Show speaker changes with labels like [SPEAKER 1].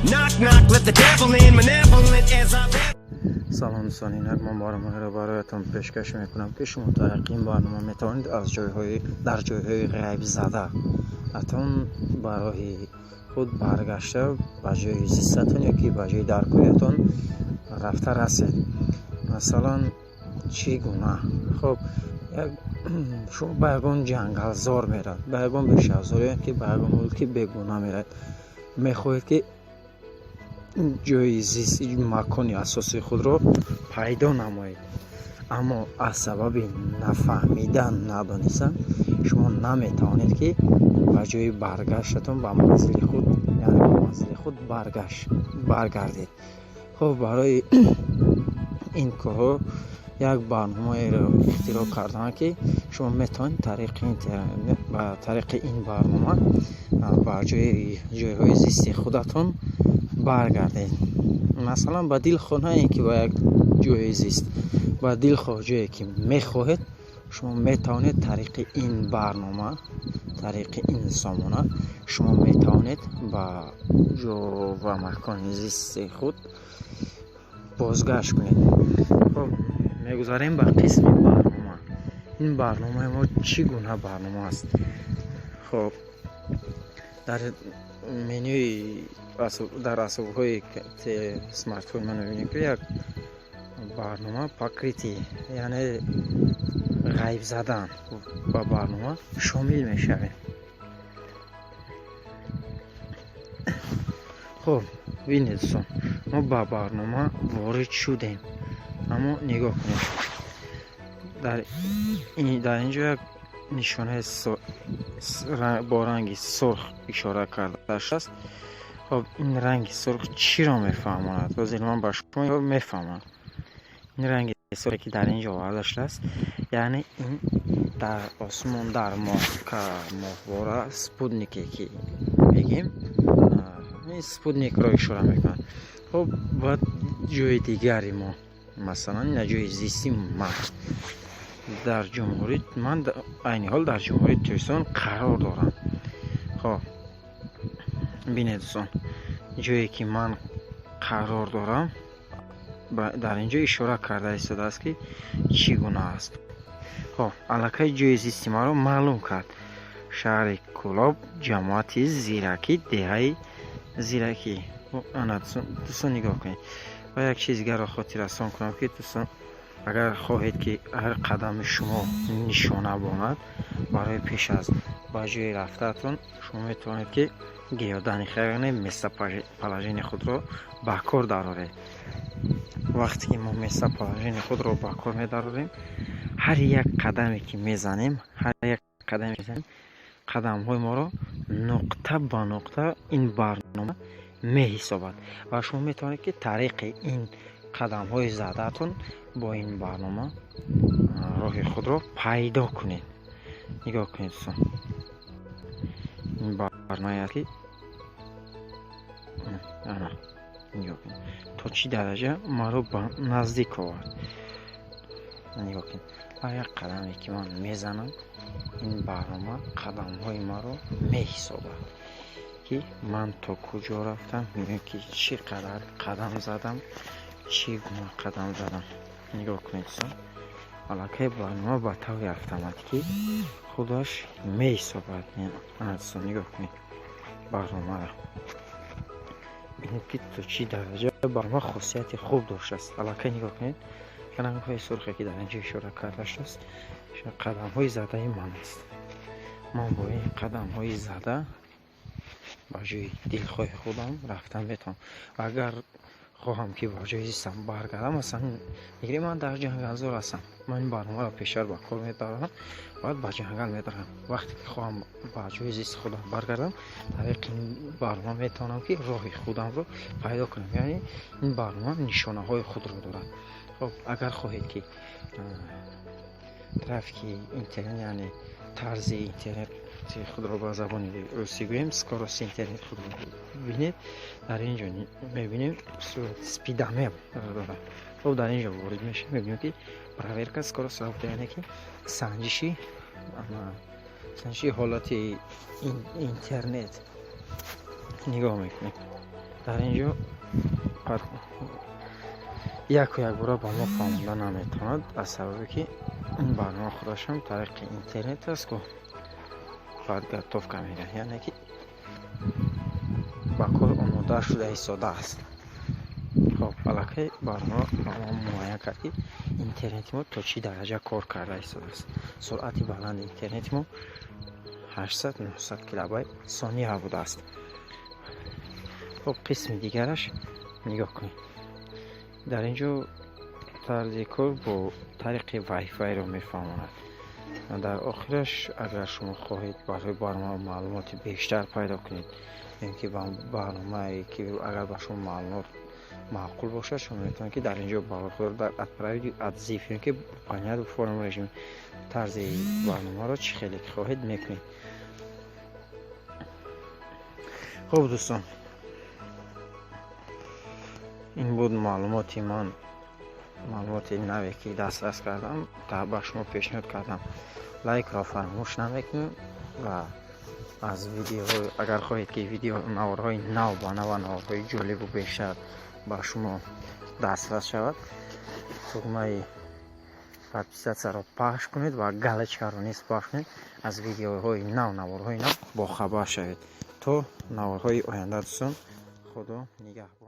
[SPEAKER 1] Knock knock, let the devil in. Malevolent as I've ever.
[SPEAKER 2] سلام دوستان، اینک من برنامه را برایتان پیشکش میکنم که شما در این برنامه میتوانید از در جایهای غیب زده اتون برای خود برگشته به جای زیستتون یکی به جای درکویتون رفته رسید. مثلا چگونه؟ خب شما به یگان جنگل زار میرد، به یگان بشهزاری که به یگان ملکی بگونه میرد، میخواهید که جای زیست مکانی اساسی خود را پیدا نمایید، اما از سبب نفهمیدن ندانستن شما نمیتوانید که به جای برگشتتون به منزل خود یعنی به منزل خود برگردید. خب برای این کار یک برنامه را اختراع کردن که شما میتونید طریق اینترنت و طریق این برنامه به جایهای زیستی خودتون برگردید. مثلا به دلخواهی که با یک جای زیست و دلخواه جایی که میخواهید شما میتوانید طریق این برنامه طریق این سامانه شما میتوانید با جو و مکان زیست خود بازگشت کنید. خب میگذاریم به قسم برنامه. این برنامه ما چگونه برنامه است؟ خب در منوی در اسباب‌های سمارت فون ما می‌بینیم که یک برنامه پاکریتی یعنی غیب زدن با برنامه شامل می‌شود. خب ببینید دوستان، ما با برنامه وارد شدیم، اما نگاه کنید در اینجا یک نشانه با رنگ سرخ اشاره کرده است. خب این رنگ سرخ چی را میفهماند؟ بازید من با شما میفهمم. این رنگ سرخی که در اینجا آورده است یعنی این در آسمان در ماهواره سپوتنیکی که میگیم این سپوتنیک را اشاره میکنه. خب باید جای دیگری ما مثلا این جای زیستی در جمهوری من این حال در جمهوری ترکستان قرار دارم. خب ببینید دوستان، جایی که من قرار دارم در اینجا اشاره کرده است که چگونه است. خب الکی جای زیستی ما رو معلوم کرد. شهر کلاب، جماعت زیرکی، دهه زیرکی. دوستان نگاه کنید و یک چیز دیگر را خاطر رسان کنم که دوستان اگر خواهید که هر قدم شما نشانه باند برای پیش از به جای رفتتون شما میتوانید که گیادانی خیلی مثل پلاژین خود را به کار درآورید. وقتی که ما مثل پلاژین خود را به کار می‌داریم هر یک قدمی که میزنیم قدم های ما را نقطه به نقطه این برنامه می‌حسابد و شما میتوانید که طریق این قدم های زدهتون با این برنامه راه خود را پیدا کنید. نگاه کنید دوستان، این برنامه است که نگاه کنید تا چی درجه ما رو به نزدیک آورد. نگاه کنید هر یک قدمی که من میزنم این برنامه قدم های ما رو میحسابد که من تا کجا رفتم، میگم که چقدر قدم زدم، چگونه قدم زدم. نگاه کنید دوستان، الکی برنامه با طور اتوماتیکی خودش میحسابد. دوستان نگاه کنید برنامه را ببینید که تا چی درجه برنامه خاصیت خوب داشته است. الکی نگاه کنید رنگ های سرخی که در اینجا اشاره کرده است قدم های زده من است. من با این قدم های زده با جای دلخواه خودم رفتم میتونم و اگر خواهم که با جای زیستم برگردم مثلا میگیریم من در جنگل زار هستم، من این برنامه را پیشتر با کار میدارم باید با جنگل میدارم. وقتی که خواهم با جای زیست خودم برگردم طریق این برنامه میتونم که راه خودم رو پیدا کنم، یعنی این برنامه نشانه های خود رو دارد. خب اگر خواهید که ترافیک اینترنت یعنی طرز اینترنت خود را با زبان روسی گوییم سکاروس اینترنت خود را ببینید در اینجا میبینیم صورت سپیدامپ داره. خب در اینجا وارد میشه میبینیم که проверка скорости یعنی که سنجشی حالت اینترنت نگاه میکنیم. дар ин ҷо яку як бора ба мо фаҳмонда наметавонад, аз сабабе ки ин барнома худашам тариқи интернет аст ку подготовка мега, яъне ки ба кор омода шуда истода аст. хоб аллакай барнома ба мо муайян кард ки интернети мо то чӣ дараҷа кор карда истодааст. Суръати баланди интернети мо 800-900 килобайт сония будааст. хоб қисми дигараш нигоҳ кунед. дар ин ҷо тарзи кор бо тариқи вайфайро мефаҳмонад. дар охираш агар шумо хоҳед барои барнома маълумоти бештар пайдо кунед, ин ки барномае ки агар ба шумо маълумот маъқул бошад, шумо метавонед ки дар ин ҷо отправить отзив, ки понятно форм режим тарзи барномаро чӣ хеле ки хоҳед мекунед. хуб дӯстон, ин буд маълумоти ман, маълумоти наве ки дастрас кардам, ба шумо пешниҳод кардам. лайкро фаромӯш намекунед ва аз видеоҳо агар хоҳед ки видео наворҳои нав ба наворҳои ҷолибу бештар ба шумо дастрас шавад, тугмаи подписатсияро пахш кунед ва галочкаро низ пахш кунед. аз видеоҳои наворҳои нав бохабар шавед. то наворҳои оянда дӯстон, худо нигаҳбон.